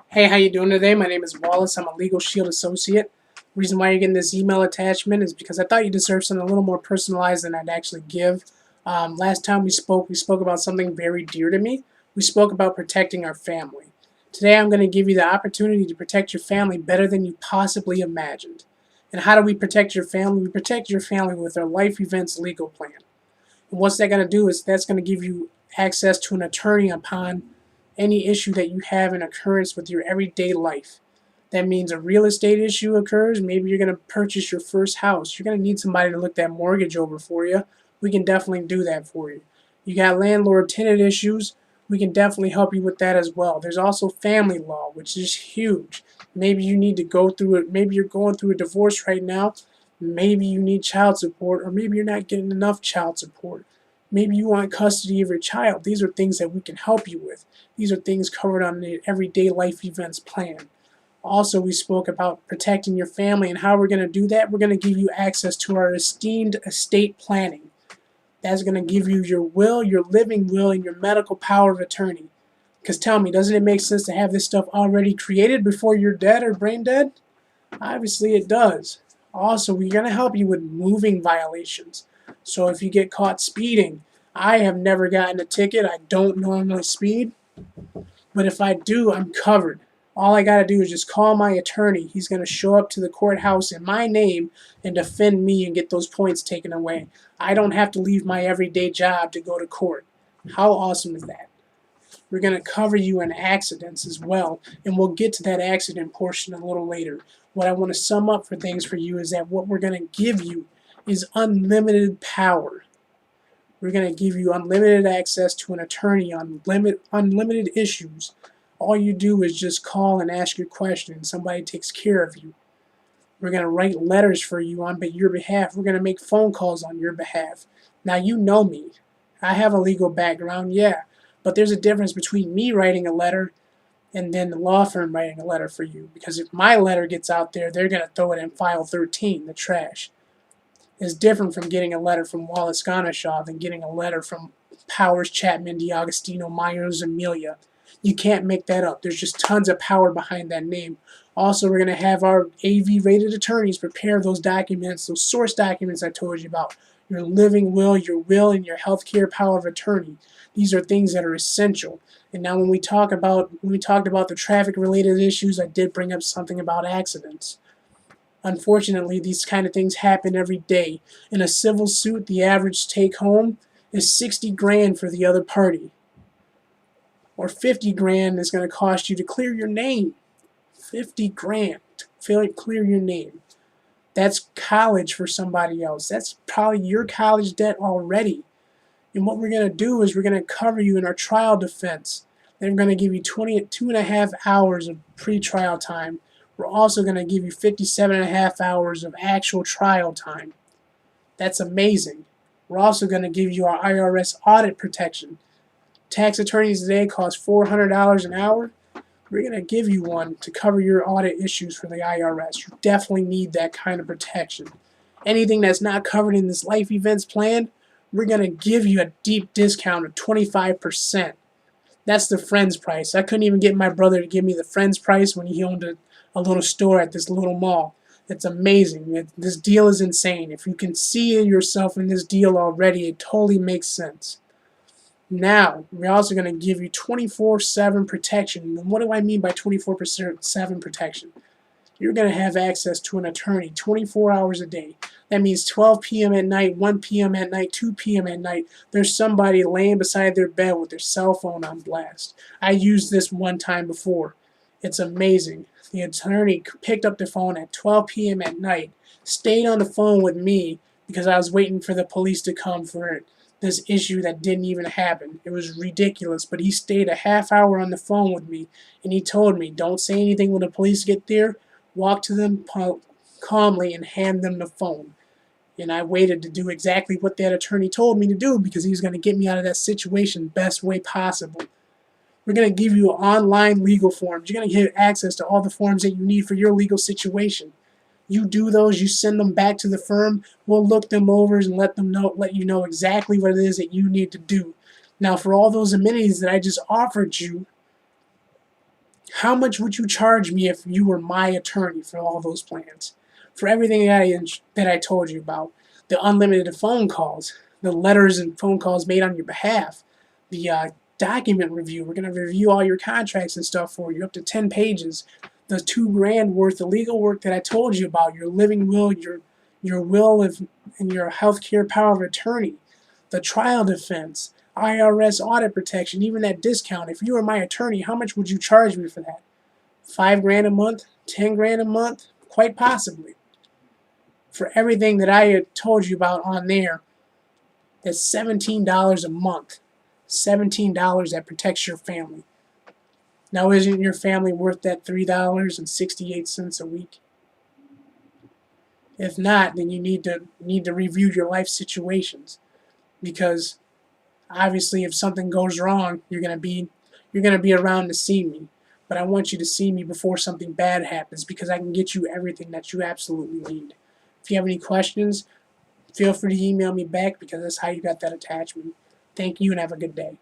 Hey, how you doing today? My name is Wallace. I'm a Legal Shield associate. Reason why you're getting this email attachment is because I thought you deserved something a little more personalized than I'd actually give. Last time we spoke about something very dear to me. We spoke about protecting our family. Today I'm going to give you the opportunity to protect your family better than you possibly imagined. And how do we protect your family? We protect your family with our life events legal plan. And what's that going to do is that's going to give you access to an attorney upon any issue that you have in occurrence with your everyday life. That means a real estate issue occurs. Maybe you're going to purchase your first house. You're going to need somebody to look that mortgage over for you. We can definitely do that for you. You got landlord tenant issues. We can definitely help you with that as well. There's also family law, which is huge. Maybe you need to go through it. Maybe you're going through a divorce right now. Maybe you need child support, or maybe you're not getting enough child support. Maybe you want custody of your child. These are things that we can help you with. These are things covered on the everyday life events plan. Also, we spoke about protecting your family, and how we're going to do that. We're going to give you access to our esteemed estate planning. That's going to give you your will, your living will, and your medical power of attorney. Because tell me, doesn't it make sense to have this stuff already created before you're dead or brain dead? Obviously it does. Also, we're going to help you with moving violations. So if you get caught speeding, I have never gotten a ticket. I don't normally speed, but if I do, I'm covered. All I got to do is just call my attorney. He's going to show up to the courthouse in my name and defend me and get those points taken away. I don't have to leave my everyday job to go to court. How awesome is that? We're going to cover you in accidents as well, and we'll get to that accident portion a little later. What I want to sum up for things for you is that what we're going to give you is unlimited power. We're going to give you unlimited access to an attorney on unlimited issues. All you do is just call and ask your question, and somebody takes care of you. We're going to write letters for you on your behalf. We're going to make phone calls on your behalf. Now, you know me. I have a legal background, yeah. But there's a difference between me writing a letter and then the law firm writing a letter for you. Because if my letter gets out there, they're going to throw it in file 13, the trash. It's different from getting a letter from Wallace Ganeshaw than getting a letter from Powers, Chapman, DiAgostino, Myers, Amelia. You can't make that up. There's just tons of power behind that name. Also, we're going to have our AV-rated attorneys prepare those documents, those source documents I told you about. Your living will, and your healthcare power of attorney. These are things that are essential. And now when we talked about the traffic-related issues, I did bring up something about accidents. Unfortunately, these kind of things happen every day. In a civil suit, the average take home is 60 grand for the other party. Or 50 grand is going to cost you to clear your name. 50 grand to clear your name. That's college for somebody else. That's probably your college debt already. And what we're going to do is we're going to cover you in our trial defense. Then we're going to give you 22.5 hours of pre-trial time. We're also going to give you 57.5 hours of actual trial time. That's amazing. We're also going to give you our IRS audit protection. Tax attorneys today cost $400 an hour. We're going to give you one to cover your audit issues for the IRS. You definitely need that kind of protection. Anything that's not covered in this life events plan, we're going to give you a deep discount of 25%. That's the Friends price. I couldn't even get my brother to give me the Friends price when he owned a little store at this little mall. It's amazing. This deal is insane. If you can see yourself in this deal already, it totally makes sense. Now, we're also going to give you 24/7 protection. And what do I mean by 24/7 protection? You're going to have access to an attorney 24 hours a day. That means 12 p.m. at night, 1 p.m. at night, 2 p.m. at night. There's somebody laying beside their bed with their cell phone on blast. I used this one time before. It's amazing. The attorney picked up the phone at 12 p.m. at night, stayed on the phone with me because I was waiting for the police to come for this issue that didn't even happen. It was ridiculous, but he stayed a half hour on the phone with me, and he told me, don't say anything when the police get there. Walk to them calmly and hand them the phone. And I waited to do exactly what that attorney told me to do because he was going to get me out of that situation the best way possible. We're going to give you online legal forms. You're going to get access to all the forms that you need for your legal situation. You do those, you send them back to the firm. We'll look them over and let you know exactly what it is that you need to do. Now, for all those amenities that I just offered you, How much would you charge me if you were my attorney for all those plans? For everything that I told you about, the unlimited phone calls, the letters and phone calls made on your behalf, the document review. We're going to review all your contracts and stuff for you, up to 10 pages. The $2,000 worth of legal work that I told you about, your living will, your will and your healthcare power of attorney, the trial defense, IRS audit protection, even that discount. If you were my attorney, how much would you charge me for that? $5,000 a month? $10,000 a month? Quite possibly. For everything that I had told you about on there, that's $17 a month. $17 that protects your family. Now, isn't your family worth that $3.68 a week? If not, then you need to review your life situations, because obviously, if something goes wrong, you're gonna be around to see me. But I want you to see me before something bad happens, because I can get you everything that you absolutely need. If you have any questions, feel free to email me back, because that's how you got that attachment. Thank you and have a good day.